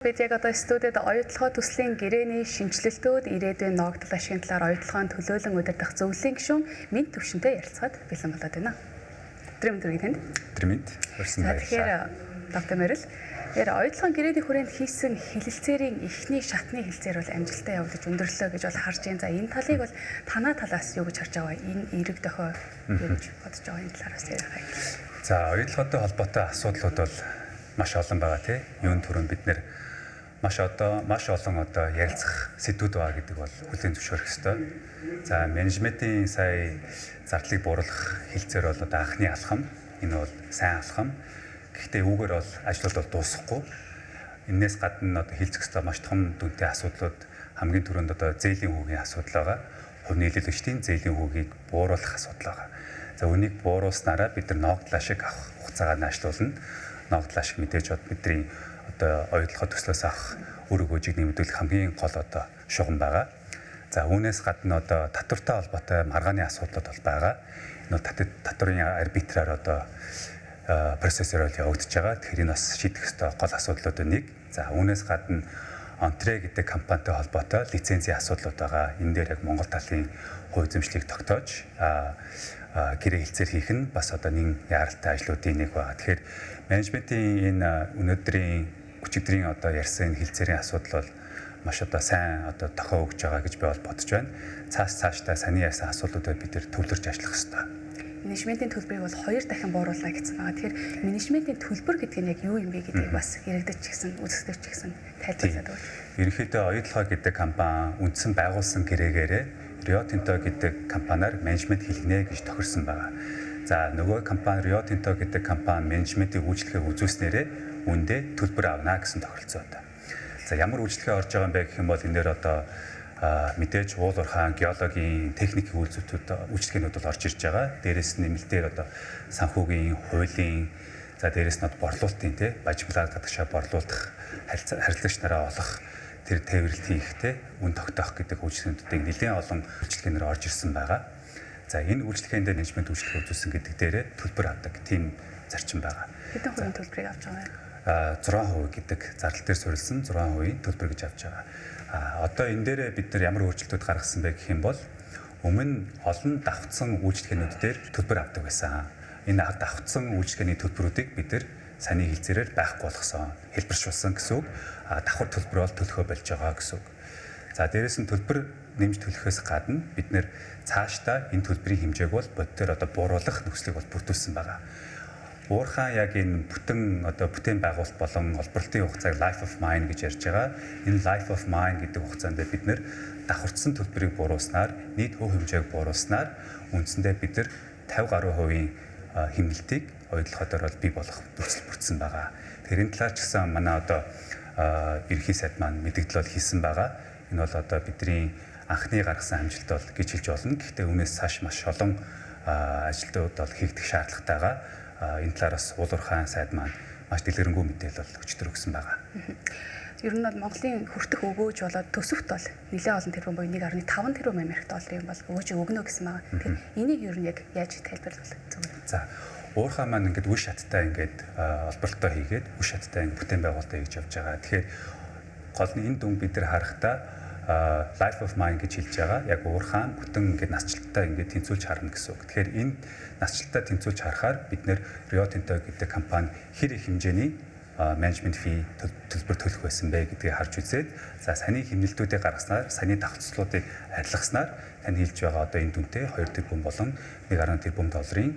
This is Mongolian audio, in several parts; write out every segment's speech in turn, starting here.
Бид яг одоо студид оюутлогоо төслийн гэрээний шинжилэлтүүд ирээдүйн ногдол ашигын талаар оюутлогын төлөөлөн удирдах зөвлөлийн гишүүн Минт Төвшинтэй ярилцахад бэлэн болоод байна. Өдрийн танд. Минт. Тэгэхээр доктор Мэрил, оюутлогын гэрээний хүрээнд хийсэн хилэлцээрийн эхний шатны хилцээр бол амжилттай явагдаж өндөрлөө гэж бол харж байна. За энэ талыг бол танаа талаас юу гэж харж байгаа вэ? Энэ эерэг дохой юу гэж бодож байгаа энэ талаараас ярих. За оюутлоготой холбоотой асуудлууд бол маш олон байгаа тийм. Юун түрүүнд бид нэр маш олон ярилцах сэдвүүд байгаа гэдэг бол хүлээн зөвшөөрөх ёстой. За менежментийн сая зардлыг бууруулах хилцээр бол анхны алхам. Энэ бол сайн алхам. Гэхдээ үүгээр бол ажлууд бол дуусахгүй. Энээс гадна хилцэх ёстой маш том дүнтэй асуудлууд хамгийн түрүүнд зээлийн хүүгийн асуудал байгаа. Хувь нийлүүлэгчдийн зээлийн хүүгийг бууруулах асуудал байгаа. За үнийг бууруулснараа бид нар ногдол ашиг авах хугацаагаа наашлуулна. Ногдол ашиг мэдээж бидний оюутлогоо төслөөс авах үр өгөөжийг нэмэгдүүлэх хамгийн гол шугам байгаа. За үүнээс гадна татвартай холбоотой маргааны асуудлууд бол байгаа. Энэ татварын арбитраар процессор явагдаж байгаа. Тэгэхээр энэ бас шийдэх ёстой гол асуудлуудын нэг. За үүнээс гадна Онтрэ гэдэг компанитай холбоотой лицензийн асуудлууд байгаа. Энэ дээр яг Монгол талын хувь эзэмшлийг тогтоож гэрээ хилцээр хийх нь бас нэг яаралтай ажлуудын нэг байна. Тэгэхээр менежментийн энэ өнөөдрийн өчигдрийн ярьсан хилцээрийн асуудал бол маш сайн тохио өгж байгаа гэж би бол бодож байна. Цаашдаа саний яасан асуудлуудад бид нэр төвлөрч ажиллах ёстой. Менежментийн төлбөрийг бол 2 дахин бууруулаа гэсэн байгаа. Тэгэхээр менежментийн төлбөр гэдэг нь яг юу юм бэ гэдгийг бас яригдчих гэсэн, үзэгдэж гэсэн тайлбарлаад байна. Ерөнхийдөө оюутлогоо гэдэг компани үндсэн байгуулсан гэрээгээр Rio Tinto гэдэг компаниар менежмент хийлгэнэ гэж тохирсон байгаа. За нөгөө компани Rio Tinto гэдэг компани менежментийн үйлчлэгээ үзүүлснээрээ үндэ төлбөр авна гэсэн тохиролцоо одоо. За ямар үйлчлэгээ орж байгаа юм бэ гэх юм бол энэ дээр мэдээж уул уурхайн геологийн техникийн үйлчлэгээнүүд бол орж ирж байгаа. Дээрээс нь нэмэлтээр санхүүгийн, хуулийн, за дээрээс нь борлуулалтын бажимлаад гадагшаа борлуулах, харилцагч нараа олох, тэр тээвэрлэлт хийх, үн тогтоох гэдэг үйлчлэгээнүүдийг нэлээд олон үйлчлэгээнээр орж ирсэн байгаа. За энэ үйлчлэгээнд менежмент үйлчлэгээ үзүүлсэн гэдэг дээрээ төлбөр авдаг тийм зарчим байгаа. Хэдэн хувийн төлбөрийг авч байгаа юм? 6% гэдэг зардал дээр суурилсан 6% төлбөр гэж авч байгаа. Одоо энэ дээр бид нар ямар өөрчлөлтүүд гаргасан бэ гэх юм бол өмнө олон давхцсан үйлчлэгээнүүд дээр төлбөр авдаг байсан. Энэ давхцсан үйлчлэгээний төлбөрүүдийг бид нар саний хилцээрээр байхгүй болгосон, хэлбэршүүлсэн гэсэн үг. Давхар төлбөр бол төлөхөө болж байгаа гэсэн үг. За дээрээс нь төлбөр нэмж төлөхөөс гадна бид нэр цаашдаа энэ төлбөрийн хэмжээг бол бодтоор бууруулах нөхцөлийг бол бүрдүүлсэн байгаа. Уурхаан яг энэ бүтээн байгуулалт болон олборлолтын хугацааг life of mine гэж ярьж байгаа. Энэ life of mine гэдэг хугацаанд бид нэр давхарцсан төлбөрийг бууруулснаар, нийт хөв хэмжээг бууруулснаар үндсэндээ бид нар 50% хэмнэлтийг оюутлогоор бол бий болох нөхцөл бүрдсэн байгаа. Тэгэхээр энэ талаар ч гэсэн манай ерөнхий сайд маань мэдээлэл бол хийсэн байгаа. Энэ бол бидний анхны гаргасан амжилт бол гэж хэлж болно. Гэхдээ үүнээс цааш маш олон ажилтнууд бол хийгдэх шаардлагатай байгаа. Энэ талаараас уул уурхайн сайд маань маш дэлгэрэнгүй мэдээлэл бол өчтөр өгсөн байгаа. Ер нь бол Монголын хүртэх өгөөж болоод төсөвт бол нэлээд олон тэрбум буюу 1.5 тэрбум Америк долларын бол өгөөж өгнө гэсэн байгаа. Тэгэхээр энийг ер нь яг яаж тайлбарлах вэ? За уурхай маань ингээд үе шаттай ингээд олборлолтоо хийгээд үе шаттай бүтээн байгуулалтаа хийж явж байгаа. Тэгэхээр гол нь энэ дүн бид нар харахтаа life of mine гэж хэлж байгаа. Яг уурхаан бүтэн ингээд насжилттай ингээд тэнцүүлж харна гэсэн үг. Тэгэхээр энэ насжилттай тэнцүүлж харахаар бид нэр Rio Tinto гэдэг компани хэр их хэмжээний менежмент фи төлбөр төлөх байсан бэ гэдгийг харж үзээд за саний хэмнэлтүүдийг гаргаснаар, саний давхцлуудыг арилгаснаар тань хэлж байгаа энэ дүнтэй 2 тэрбум болон 1.1 тэрбум долларын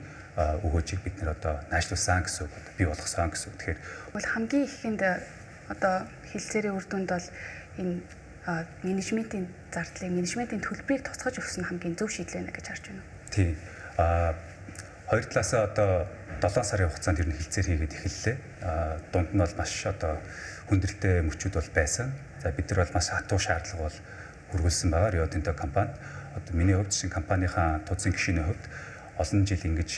өгөөжийг бид нэр наашлуулсан гэсэн үг, бий болгосон гэсэн үг. Тэгэхээр хамгийн ихэнд хилцээрийн үр дүнд бол энэ менежментийн зардлыг, менежментийн төлбөрийг тоцгож өгсөн хамгийн зөв шийдэл байна гэж харж байна. Тийм. Хоёр талаасаа 7 сарын хугацаанд ер нь хилцээр хийгээд эхэллээ. Дунд нь бол маш хүндрэлтэй мөчүүд бол байсан. За бид нар бол маш хатуу шаардлага бол хүргүүлсэн байгаа Rio Tinto компани. Миний хувьд шинэ компанийнхаа тузын гишүүний хувьд олон жил ингэж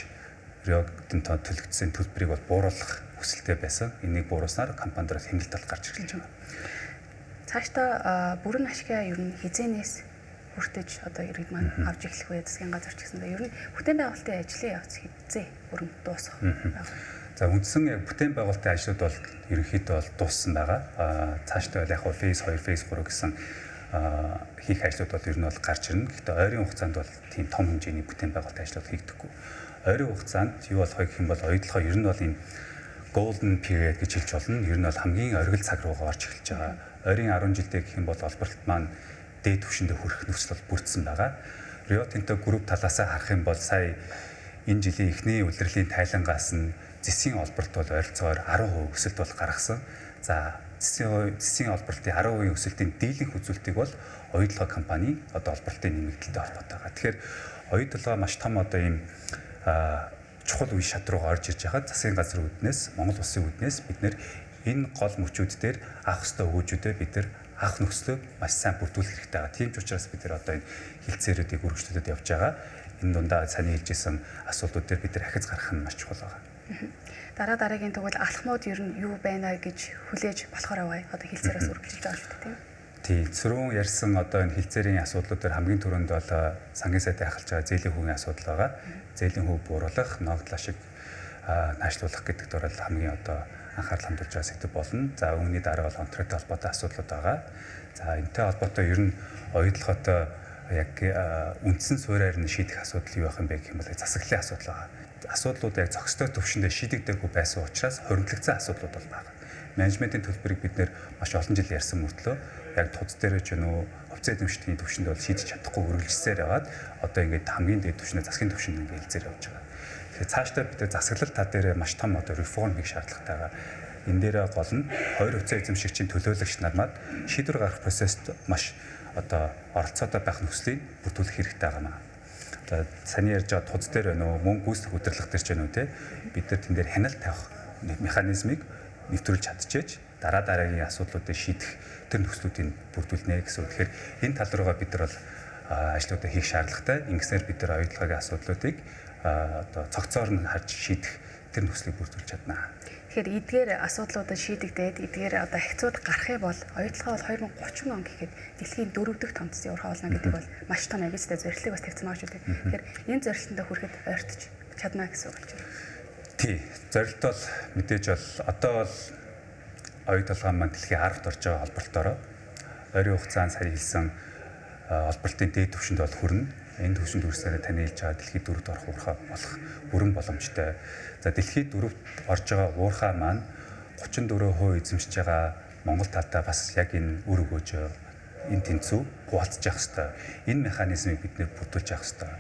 Rio Tinto төлөгдсөн төлбөрийг бол бууруулах хүсэлтэй байсан. Энийг бууруулснаар компани дээр хэмнэлт бол гарч ирж байгаа. Цаашдаа бүрэн ашигаа ер нь хизээнээс хүртэж иргэд маань авч эхлэх үе засгийн газар ч гэсэн ер нь бүтээн байгуулалтын ажлын явц хизээ бүрэн дуусах. За үндсэн яг бүтээн байгуулалтын ажлууд бол ерөнхийдөө бол дууссан байгаа. Цаашдаа бол яг фейз 2, фейз 3 гэсэн хийх ажлууд бол ер нь бол гарч ирнэ. Гэхдээ ойрын хугацаанд бол тийм том хэмжээний бүтээн байгуулалтын ажлууд хийгдэхгүй. Ойрын хугацаанд юу болох вэ гэх юм бол оюутлогоо ер нь бол энэ golden period гэж хэлж болно. Ер нь бол хамгийн оргил цаг руугаа орж эхэлж байгаа. Ойрын 10 жилдээ гэх юм бол олборлт маань дээд түвшиндээ хүрэх нөхцөл бол бүрдсэн байгаа. Rio Tinto Group талаасаа харах юм бол сая энэ жилийн эхний улирлын тайлангаас нь зэсийн олборт бол ойролцоогоор 10% өсөлт бол гаргасан. За зэсийн олборлтын 10% өсөлтийн дийлэнх үзүүлэлтийг бол оюутлогоо компани одоо олборлтын нэмэгдэлтэй холбоотой байгаа. Тэгэхээр оюутлогоо маш том одоо ийм чухал үе шат руугаа орж ирж байхад засгийн газрын үүднээс Монгол улсын үүднээс бид нэр энэ гол мөчүүд дээр авах ёстой өгөөжүүдэд бид нар авах нөхцөлөө маш сайн бүрдүүлэх хэрэгтэй байгаа. Тийм ч учраас бид нар одоо энэ хилцээрүүдийг үргэлжлүүлээд явж байгаа. Энэ дундаа саний хэлжсэн асуудлууд дээр бид нар ахиц гарах нь маш чухал байгаа. Дараагийн тэгвэл алхмууд ер нь юу байна гэж хүлээж болохоор байгаа. Одоо хилцээрээс үргэлжилж байгаа шүү дээ тийм. Тийм цөрөн ярьсан одоо энэ хилцээрийн асуудлууд дээр хамгийн түрүүнд бол сангийн сайдын ахалж байгаа зээлийн хувийн асуудал байгаа. Зээлийн хөв бууруулах, ногдлоо шиг наашлуулах гэдэг дээр бол хамгийн одоо анхаарал хандуулж байгаа сэдв болно. За үүний дараа бол онцлогтой холбоотой асуудлууд байгаа. За энэтэй холбоотой ер нь оюутлоготой яг үндсэн суурьаар нь шийдэх асуудал юу байх юм бэ гэх юм бол засаглалын асуудал байгаа. Асуудлууд яг зохистой төвшөндөө шийдэгдээгүй байсан учраас хоригдлогцсон асуудлууд бол байгаа. Менежментийн төлбөрийг бид нэр маш олон жил ярьсан мөртлөө яг туц дээр ч юу хувьцаа эзэмшигчдийн төвшөнд бол шийдэж чадахгүй үргэлжлсээр яваад одоо ингээд хамгийн дээд төвшөнд засгийн төвшөнд ингээд хэлзээр явж байгаа. Тэгэхээр цаашдаа бид засаглал тал дээр маш том одоо реформ хийх шаардлагатай байгаа. Энэ дээр гол нь хоёр хувьцаа эзэмшигчийн төлөөлөгч нармаад шийдвэр гаргах процессд маш одоо оролцоотой байх нөхцөлийг бүрдүүлэх хэрэгтэй байгаа. Одоо саний ярьж байгаа туц дээр мөн гүйцэтгэх удирдлага дээр ч юм уу те бид нар тэн дээр хяналт тавих механизмыг нэвтрүүлж чадчихэж дараагийн асуудлуудыг шийдэх тэр нөхцлүүдийг бүрдүүлнэ гэсэн. Тэгэхээр энэ тал руугаа бид нар бол ажлуудаа хийх шаардлагатай. Ингэснээр бид нар оюутлагын асуудлуудыг одоо цогцоор нь харж шийдэх тэр нөхцөлийг бүрдүүлж чадна. Тэгэхээр эдгээр асуудлуудад шийдэгдээд эдгээр одоо хэцүүд гарахыг бол оюутлага бол 2030 он гэхэд дэлхийн 4 дахь томцсон явах болно гэдэг бол маш том амбицтай зорилтыг бас тавьсан байгаа шүү дээ. Тэгэхээр энэ зорилтонд хүрэхэд ойртож чадна гэсэн үг болж байна. Тий, зорилт бол мэдээж бол одоо бол оюутлага маань дэлхийн 10-т орж байгаа холболтоороо ойрын хугацаанд сая хэлсэн олборлтын дээд түвшинд бол хүрнэ. Энэ түвшинд хүрсээр таны хэлж байгаа дэлхийд 4-т орох уурхай болох бүрэн боломжтой. За дэлхийд 4-т орж байгаа уурхай маань 34% эзэмшиж байгаа Монгол талдаа бас яг энэ үр өгөөж энэ тэнцүү хуваалцах хэрэгтэй. Энэ механизмыг бид нэр бүрдүүлж явах хэрэгтэй.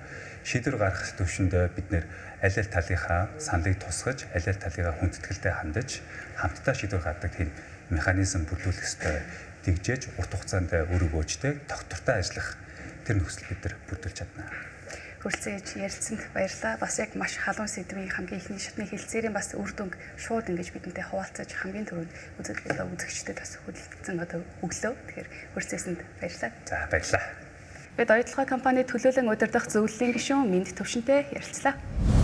Шийдвэр гаргах төвшөндөө бид нэр аль аль талынхаа саналыг тусгаж, аль аль талыгаа хүндэтгэлтэй хандаж, хамтдаа шийдвэр гаргадаг тийм механизм бүрдүүлэх хэрэгтэй. Тэгжээж урт хугацаанд үр өгөөжтэй тогтвортой ажиллах тэр нөхцөл бид нар бүрдүүлж чадна. Хүрэлцээж ярилцсанд баярлалаа. Бас яг маш халуун сэдвийн хамгийн ихний шатны хилцээрийн бас үр дүнг шууд ингэж бидэнтэй хуваалцаж хамгийн түрүүнд үзэгчдэд бас хүлээлтсэн одоо өглөө. Тэгэхээр хүрэлцээсэнд баярлалаа. За баярлалаа. Бид оюутлага компани төлөөлөн удирдах зөвлөлийн гишүүн Минд Төвшөнтэй ярилцлаа.